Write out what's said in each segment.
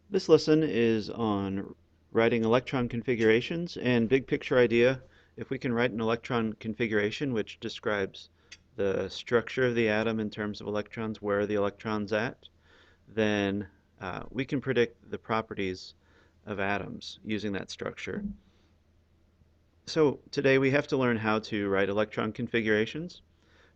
This lesson is on writing electron configurations and big picture idea. If we can write an electron configuration which describes the structure of the atom in terms of electrons, where are the electrons at, then we can predict the properties of atoms using that structure. So today we have to learn how to write electron configurations.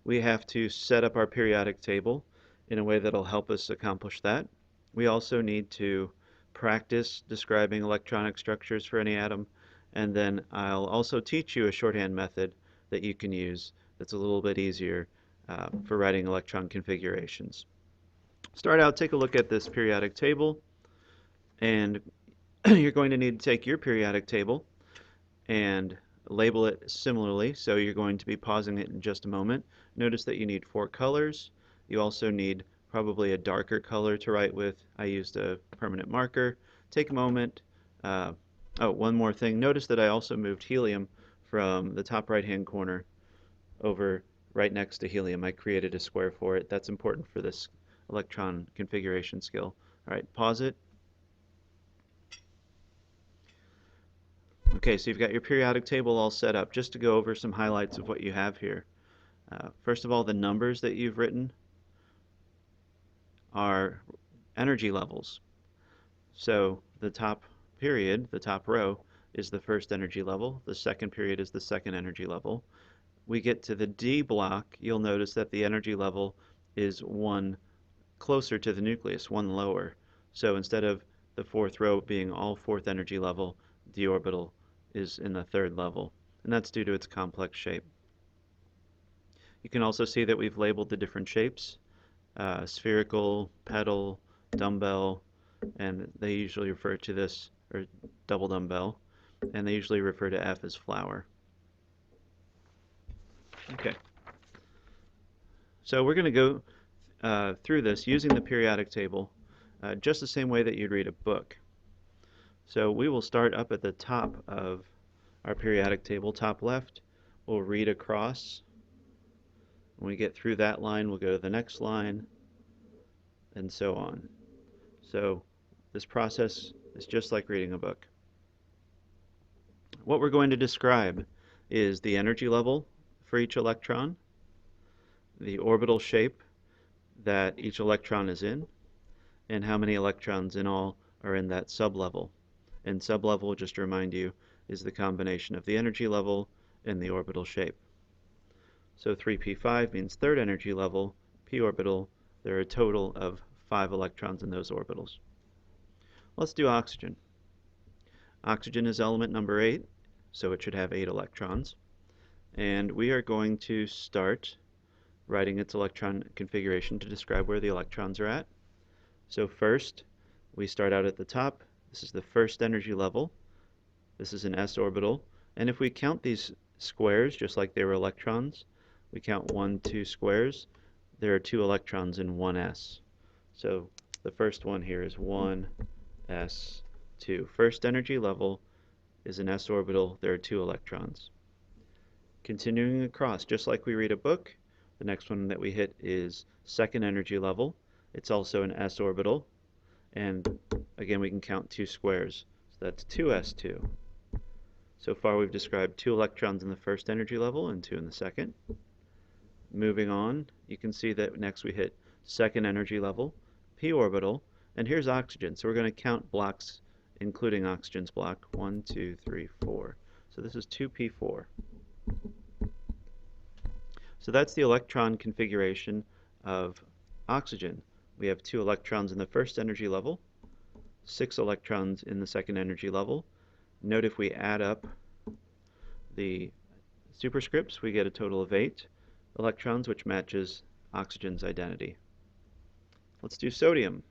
We have to set up our periodic table in a way that'll help us accomplish that. We also need to practice describing electronic structures for any atom, and then I'll also teach you a shorthand method that you can use that's a little bit easier for writing electron configurations. Start out, take a look at this periodic table, and you're going to need to take your periodic table and label it similarly. So you're going to be pausing it in just a moment. Notice that you need 4 colors. You also need probably a darker color to write with. I used a permanent marker. Take a moment. Oh, one more thing. Notice that I also moved helium from the top right-hand corner over right next to helium. I created a square for it. That's important for this electron configuration skill. All right, pause it. Okay, so you've got your periodic table all set up. Just to go over some highlights of what you have here. First of all, the numbers that you've written are energy levels. So the top period, the top row, is the first energy level. The second period is the second energy level. We get to the D block, you'll notice that the energy level is one closer to the nucleus, one lower. So instead of the fourth row being all fourth energy level, d orbital is in the third level, and that's due to its complex shape. You can also see that we've labeled the different shapes, spherical, petal, dumbbell, and they usually refer to this, or double dumbbell, and they usually refer to F as flower. Okay, so we're going to go through this using the periodic table just the same way that you'd read a book. So we will start up at the top of our periodic table, top left. We'll read across. When we get through that line, we'll go to the next line, and so on. So this process is just like reading a book. What we're going to describe is the energy level for each electron, the orbital shape that each electron is in, and how many electrons in all are in that sublevel. And sublevel, just to remind you, is the combination of the energy level and the orbital shape. So 3p5 means third energy level, p orbital. There are a total of 5 electrons in those orbitals. Let's do oxygen. Oxygen is element number 8, so it should have 8 electrons. And we are going to start writing its electron configuration to describe where the electrons are at. So first, we start out at the top. This is the first energy level. This is an s orbital. And if we count these squares, just like they were electrons, we count 1, 2 squares, there are 2 electrons in 1s. So the first one here is 1s2. First energy level is an s orbital. There are 2 electrons. Continuing across, just like we read a book, the next one that we hit is second energy level. It's also an s orbital. And again, we can count 2 squares. So that's 2s2. So far we've described 2 electrons in the first energy level and 2 in the second. Moving on, you can see that next we hit second energy level, p orbital, and here's oxygen. So we're going to count blocks, including oxygen's block, 1, 2, 3, 4. So this is 2p4. So that's the electron configuration of oxygen. We have 2 electrons in the first energy level, 6 electrons in the second energy level. Note if we add up the superscripts, we get a total of 8 electrons, which matches oxygen's identity. Let's do sodium.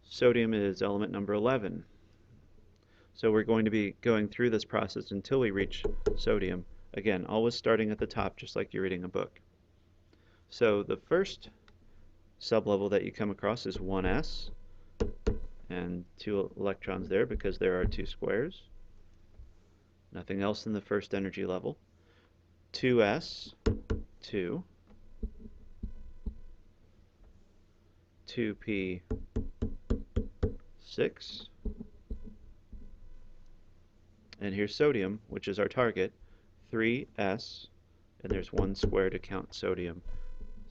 Sodium is element number 11. So we're going to be going through this process until we reach sodium. Again, always starting at the top, just like you're reading a book. So the first sublevel that you come across is 1s, and 2 electrons there because there are 2 squares. Nothing else in the first energy level. 2s, 2, 2p, 6. And here's sodium, which is our target, 3s, and there's 1 square to count sodium,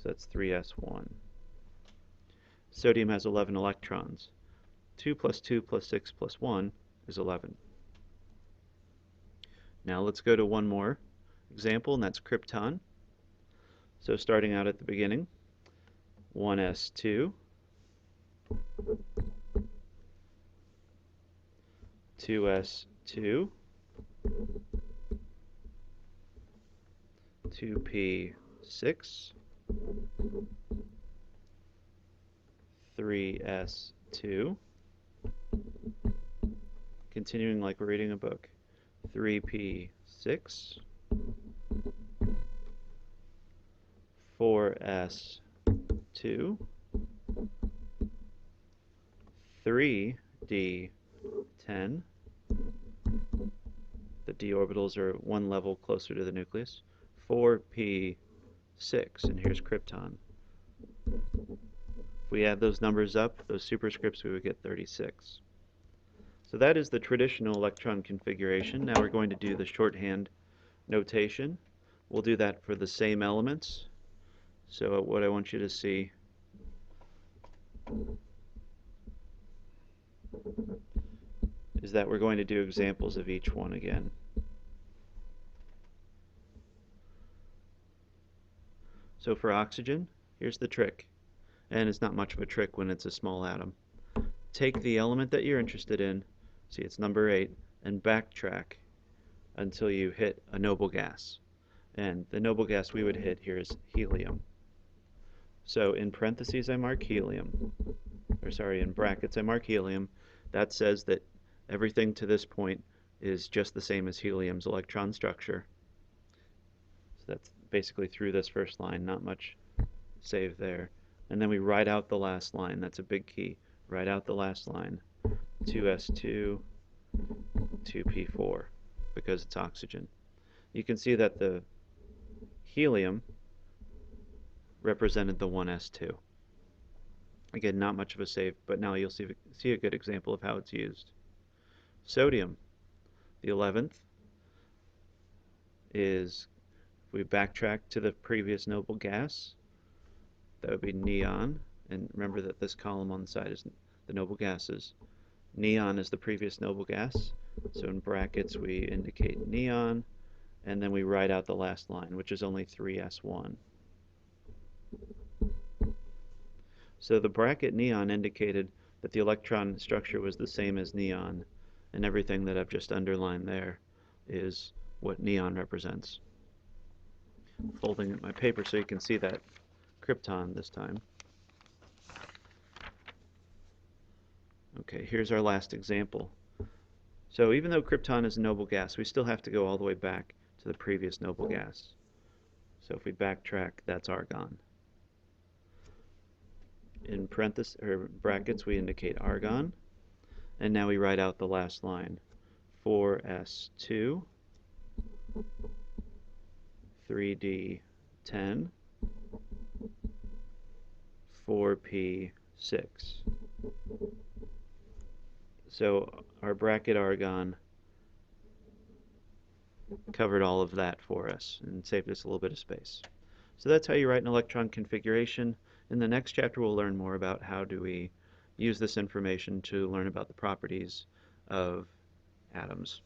so that's 3s1. Sodium has 11 electrons. 2 plus 2 plus 6 plus 1 is 11. Now let's go to one more example, and that's krypton. So starting out at the beginning, 1s2, 2s2, 2p6, 3s2, continuing like we're reading a book, 3p6, 4s2, 3d10. The d orbitals are one level closer to the nucleus. 4p6, and here's krypton. If we add those numbers up, those superscripts, we would get 36. So that is the traditional electron configuration. Now we're going to do the shorthand notation. We'll do that for the same elements. So what I want you to see is that we're going to do examples of each one again. So for oxygen, here's the trick. And it's not much of a trick when it's a small atom. Take the element that you're interested in, see it's number 8, and backtrack until you hit a noble gas. And the noble gas we would hit here is helium. So in parentheses I mark helium, or sorry, in brackets I mark helium. That says that everything to this point is just the same as helium's electron structure. So that's basically through this first line, not much saved there. And then we write out the last line. That's a big key. Write out the last line. 2s2, 2p4, because it's oxygen. You can see that the helium represented the 1s2. Again, not much of a save, but now you'll see a good example of how it's used. Sodium, the 11th, is, if we backtrack to the previous noble gas, that would be neon. And remember that this column on the side is the noble gases. Neon is the previous noble gas. So in brackets we indicate neon, and then we write out the last line, which is only 3s1. So the bracket neon indicated that the electron structure was the same as neon, and everything that I've just underlined there is what neon represents. Folding up my paper so you can see that krypton this time. Okay, here's our last example. So even though krypton is a noble gas, we still have to go all the way back to the previous noble gas. So if we backtrack, that's argon. In parentheses or brackets, we indicate argon, and now we write out the last line. 4s2, 3d10, 4p6. So our bracket argon covered all of that for us and saved us a little bit of space. So that's how you write an electron configuration. In the next chapter, we'll learn more about how do we use this information to learn about the properties of atoms.